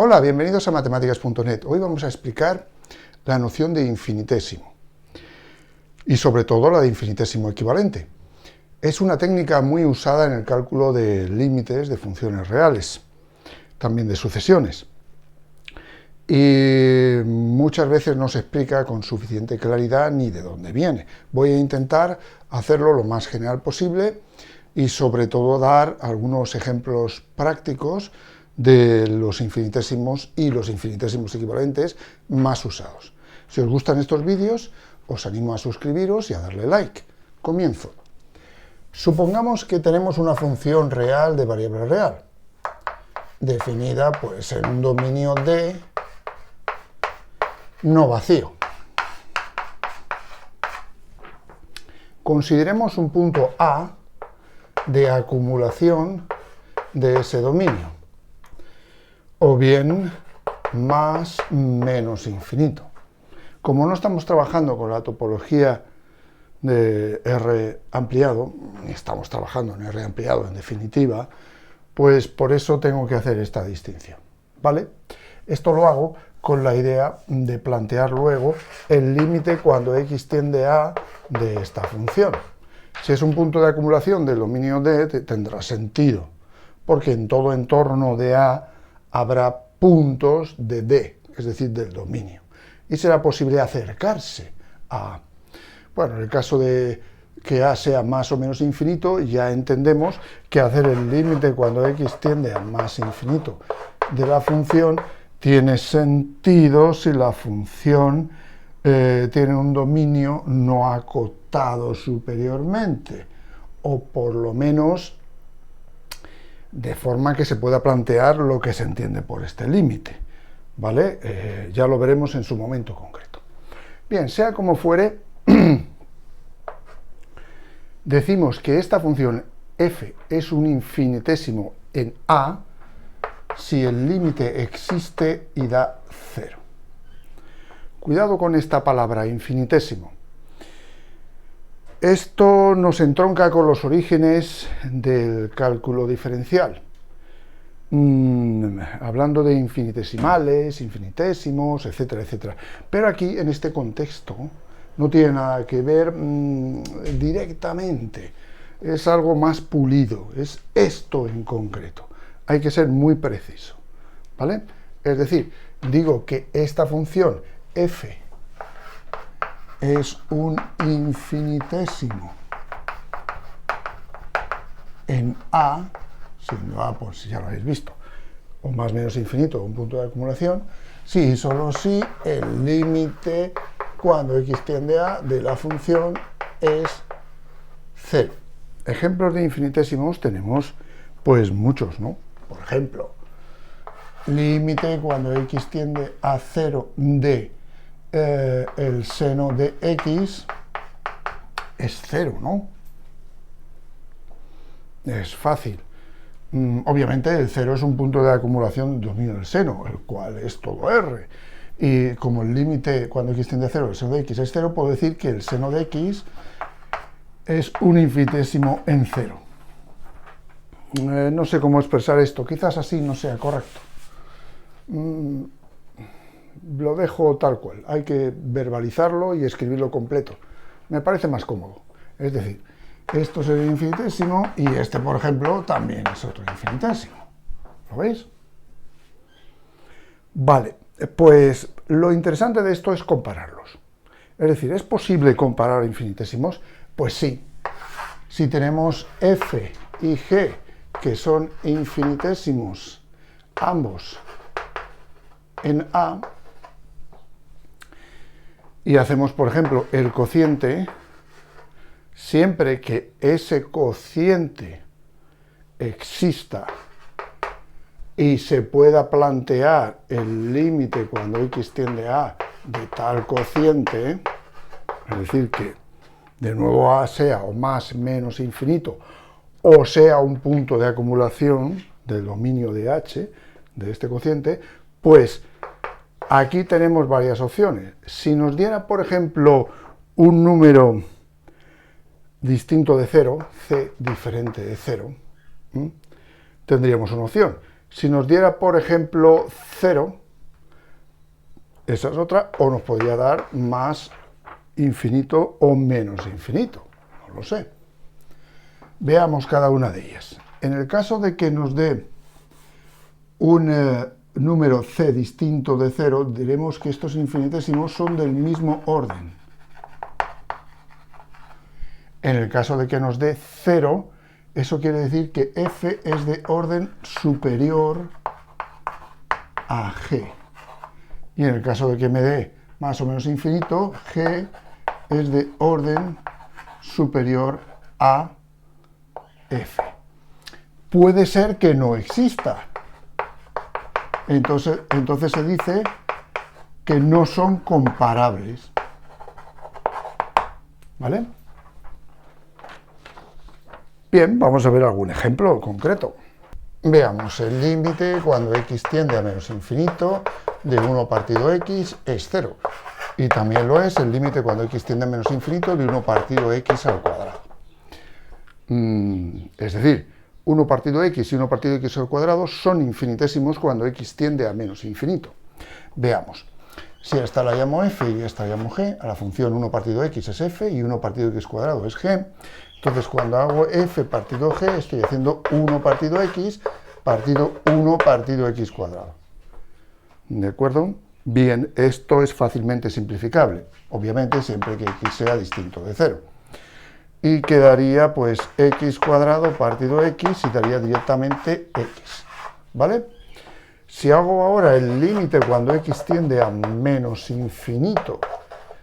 Hola, bienvenidos a matemáticas.net. Hoy vamos a explicar la noción de infinitésimo y sobre todo la de infinitésimo equivalente. Es una técnica muy usada en el cálculo de límites de funciones reales, también de sucesiones. Y muchas veces no se explica con suficiente claridad ni de dónde viene. Voy a intentar hacerlo lo más general posible y sobre todo dar algunos ejemplos prácticos de los infinitesimos y los infinitesimos equivalentes más usados. Si os gustan estos vídeos, os animo a suscribiros y a darle like. Comienzo. Supongamos que tenemos una función real de variable real, definida pues en un dominio D no vacío. Consideremos un punto A de acumulación de ese dominio, o bien más menos infinito. Como no estamos trabajando con la topología de R ampliado, estamos trabajando en R ampliado en definitiva, pues por eso tengo que hacer esta distinción, ¿vale? Esto lo hago con la idea de plantear luego el límite cuando x tiende a de esta función. Si es un punto de acumulación del dominio D, tendrá sentido, porque en todo entorno de A habrá puntos de D, es decir, del dominio, y será posible acercarse a A. Bueno, en el caso de que A sea más o menos infinito, ya entendemos que hacer el límite cuando x tiende a más infinito de la función tiene sentido si la función tiene un dominio no acotado superiormente, o por lo menos de forma que se pueda plantear lo que se entiende por este límite, ¿vale? Ya lo veremos en su momento concreto. Bien, sea como fuere, decimos que esta función f es un infinitésimo en A si el límite existe y da 0. Cuidado con esta palabra, infinitésimo. Esto nos entronca con los orígenes del cálculo diferencial. Hablando de infinitesimales, infinitésimos, etcétera, etcétera. Pero aquí, en este contexto, no tiene nada que ver directamente. Es algo más pulido, es esto en concreto. Hay que ser muy preciso, ¿vale? Es decir, digo que esta función f es un infinitésimo en A, siendo A, pues ya lo habéis visto, o más o menos infinito, un punto de acumulación, si y solo si el límite cuando x tiende a de la función es 0. Ejemplos de infinitesimos tenemos pues muchos, ¿no? Por ejemplo, límite cuando x tiende a 0 de el seno de x es 0, ¿no? Es fácil. Obviamente el 0 es un punto de acumulación del dominio del seno, el cual es todo R. Y como el límite cuando x tiende a 0 del seno de x es 0, puedo decir que el seno de x es un infinitésimo en 0. No sé cómo expresar esto, quizás así no sea correcto. Lo dejo tal cual, hay que verbalizarlo y escribirlo completo. Me parece más cómodo. Es decir, esto es el infinitésimo y este, por ejemplo, también es otro infinitésimo. ¿Lo veis? Vale, pues lo interesante de esto es compararlos. Es decir, ¿es posible comparar infinitesimos? Pues sí. Si tenemos f y g, que son infinitésimos, ambos en A, y hacemos, por ejemplo, el cociente, siempre que ese cociente exista y se pueda plantear el límite cuando x tiende a de tal cociente, es decir, que de nuevo A sea o más menos infinito, o sea un punto de acumulación del dominio de H, de este cociente, pues aquí tenemos varias opciones. Si nos diera, por ejemplo, un número distinto de 0, c diferente de 0, tendríamos una opción. Si nos diera, por ejemplo, 0, esa es otra, o nos podría dar más infinito o menos infinito, no lo sé. Veamos cada una de ellas. En el caso de que nos dé un número c distinto de 0, diremos que estos infinitesimos son del mismo orden. En el caso de que nos dé 0, eso quiere decir que f es de orden superior a g. Y en el caso de que me dé más o menos infinito, g es de orden superior a f. Puede ser que no exista. Entonces se dice que no son comparables. ¿Vale? Bien, vamos a ver algún ejemplo concreto. Veamos, el límite cuando x tiende a menos infinito de 1 partido x es 0. Y también lo es el límite cuando x tiende a menos infinito de 1 partido x al cuadrado. Es decir, 1 partido x y 1 partido x al cuadrado son infinitésimos cuando x tiende a menos infinito. Veamos, si a esta la llamo f y a esta la llamo g, a la función 1 partido x es f y 1 partido x cuadrado es g, entonces cuando hago f partido g estoy haciendo 1 partido x partido 1 partido x cuadrado. ¿De acuerdo? Bien, esto es fácilmente simplificable, obviamente siempre que x sea distinto de 0. Y quedaría pues x cuadrado partido x y daría directamente x, ¿vale? Si hago ahora el límite cuando x tiende a menos infinito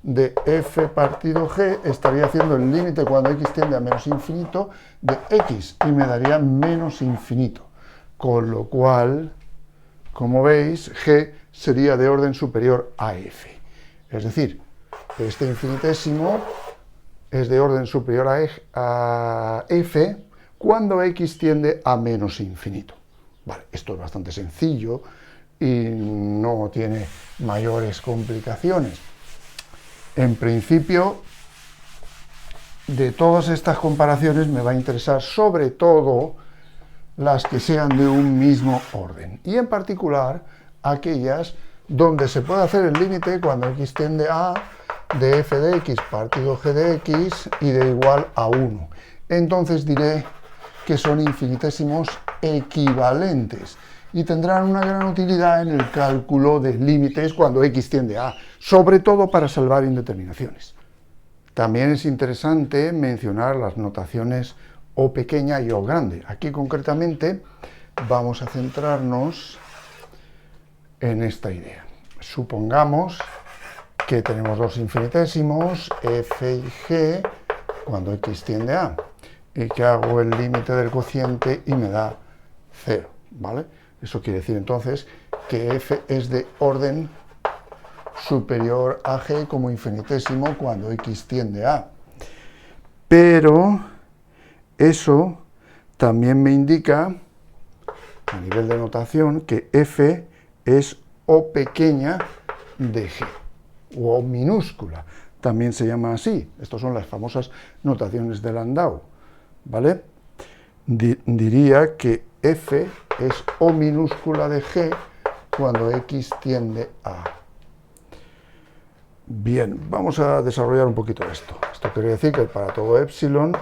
de f partido g, estaría haciendo el límite cuando x tiende a menos infinito de x y me daría menos infinito. Con lo cual, como veis, g sería de orden superior a f. Es decir, este infinitésimo es de orden superior a f cuando x tiende a menos infinito. Vale, esto es bastante sencillo y no tiene mayores complicaciones. En principio, de todas estas comparaciones me va a interesar sobre todo las que sean de un mismo orden, y en particular aquellas donde se puede hacer el límite cuando x tiende a de f de x partido g de x y de igual a 1. Entonces diré que son infinitesimos equivalentes y tendrán una gran utilidad en el cálculo de límites cuando x tiende a, sobre todo para salvar indeterminaciones. También es interesante mencionar las notaciones o pequeña y o grande. Aquí concretamente vamos a centrarnos en esta idea. Supongamos que tenemos dos infinitesimos, f y g, cuando x tiende a, y que hago el límite del cociente y me da 0, ¿vale? Eso quiere decir entonces que f es de orden superior a g como infinitésimo cuando x tiende a. Pero eso también me indica, a nivel de notación, que f es o pequeña de g, o minúscula, también se llama así. Estas son las famosas notaciones de Landau, ¿vale? Diría que f es o minúscula de g cuando x tiende a. Bien, vamos a desarrollar un poquito esto. Esto quiere decir que para todo epsilon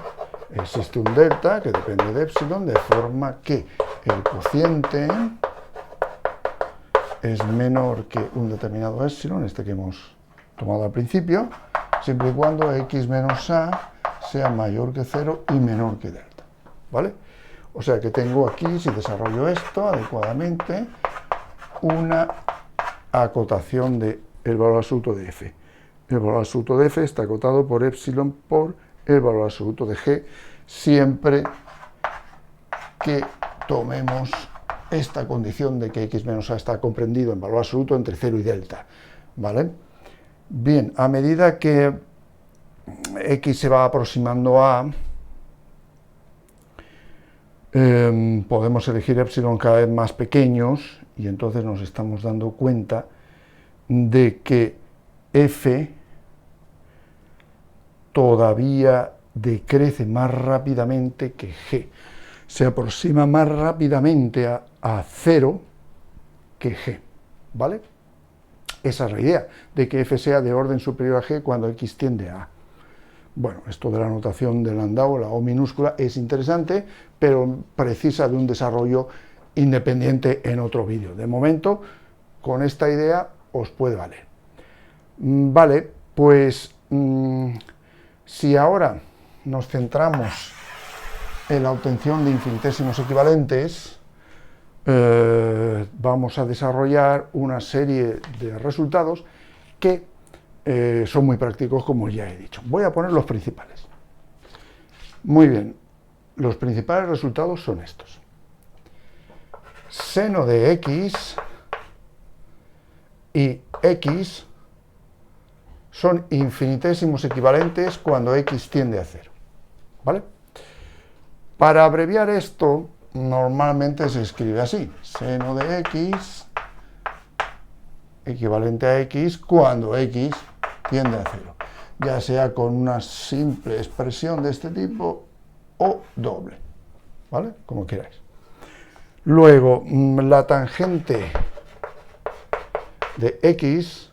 existe un delta que depende de epsilon, de forma que el cociente es menor que un determinado epsilon, este que hemos tomado al principio, siempre y cuando x menos a sea mayor que 0 y menor que delta, ¿vale? O sea que tengo aquí, si desarrollo esto adecuadamente, una acotación del valor absoluto de f. El valor absoluto de f está acotado por epsilon por el valor absoluto de g, siempre que tomemos esta condición de que x menos a está comprendido en valor absoluto entre 0 y delta, ¿vale? Bien, a medida que x se va aproximando a, podemos elegir epsilon cada vez más pequeños y entonces nos estamos dando cuenta de que f todavía decrece más rápidamente que g. se aproxima más rápidamente a 0 que g, ¿vale? Esa es la idea, de que f sea de orden superior a g cuando x tiende a a. Bueno, esto de la notación de Landau, la O minúscula, es interesante, pero precisa de un desarrollo independiente en otro vídeo. De momento, con esta idea os puede valer. Vale, pues si ahora nos centramos en la obtención de infinitésimos equivalentes, vamos a desarrollar una serie de resultados que son muy prácticos, como ya he dicho. Voy a poner los principales. Muy bien, los principales resultados son estos. Seno de x y x son infinitésimos equivalentes cuando x tiende a 0, ¿vale? Para abreviar esto, normalmente se escribe así: seno de x equivalente a x cuando x tiende a 0, ya sea con una simple expresión de este tipo o doble, ¿vale? Como queráis. Luego, la tangente de x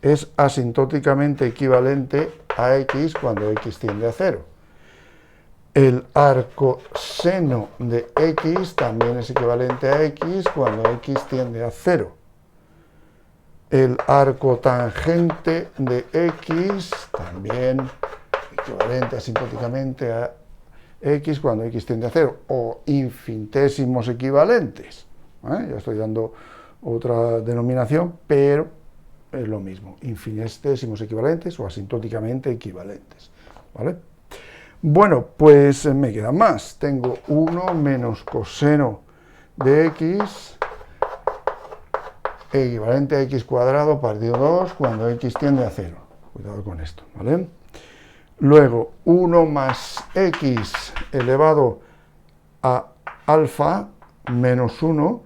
es asintóticamente equivalente a x cuando x tiende a 0. El arcoseno de x también es equivalente a x cuando x tiende a 0. El arcotangente de x también equivalente asintóticamente a x cuando x tiende a 0, o infinitesimos equivalentes. Ya estoy dando otra denominación, pero es lo mismo, infinitesimos equivalentes o asintóticamente equivalentes, ¿vale? Bueno, pues me queda más. Tengo 1 menos coseno de x equivalente a x cuadrado partido 2 cuando x tiende a 0. Cuidado con esto, ¿vale? Luego, 1 más x elevado a alfa menos 1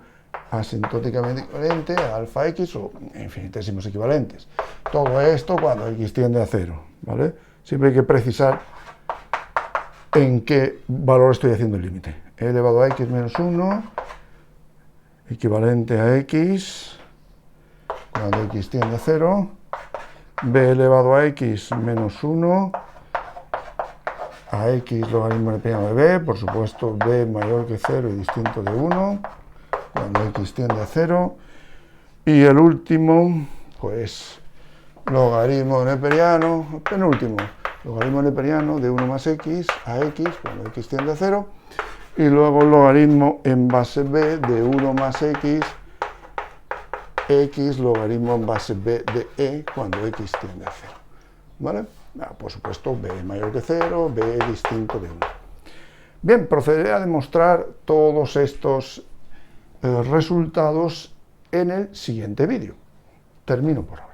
asintóticamente equivalente a alfa x o infinitésimos equivalentes. Todo esto cuando x tiende a 0, ¿vale? Siempre hay que precisar en qué valor estoy haciendo el límite. E elevado a x menos 1 equivalente a x cuando x tiende a 0, b elevado a x menos 1 a x logaritmo neperiano de b, por supuesto b mayor que 0 y distinto de 1, cuando x tiende a 0, y el último, pues, logaritmo neperiano, penúltimo, logaritmo neperiano de 1 más x a x cuando x tiende a 0, y luego logaritmo en base b de 1 más x logaritmo en base b de e cuando x tiende a 0, ¿vale? Por supuesto, b mayor que 0, b distinto de 1. Bien, procederé a demostrar todos estos resultados en el siguiente vídeo. Termino por ahora.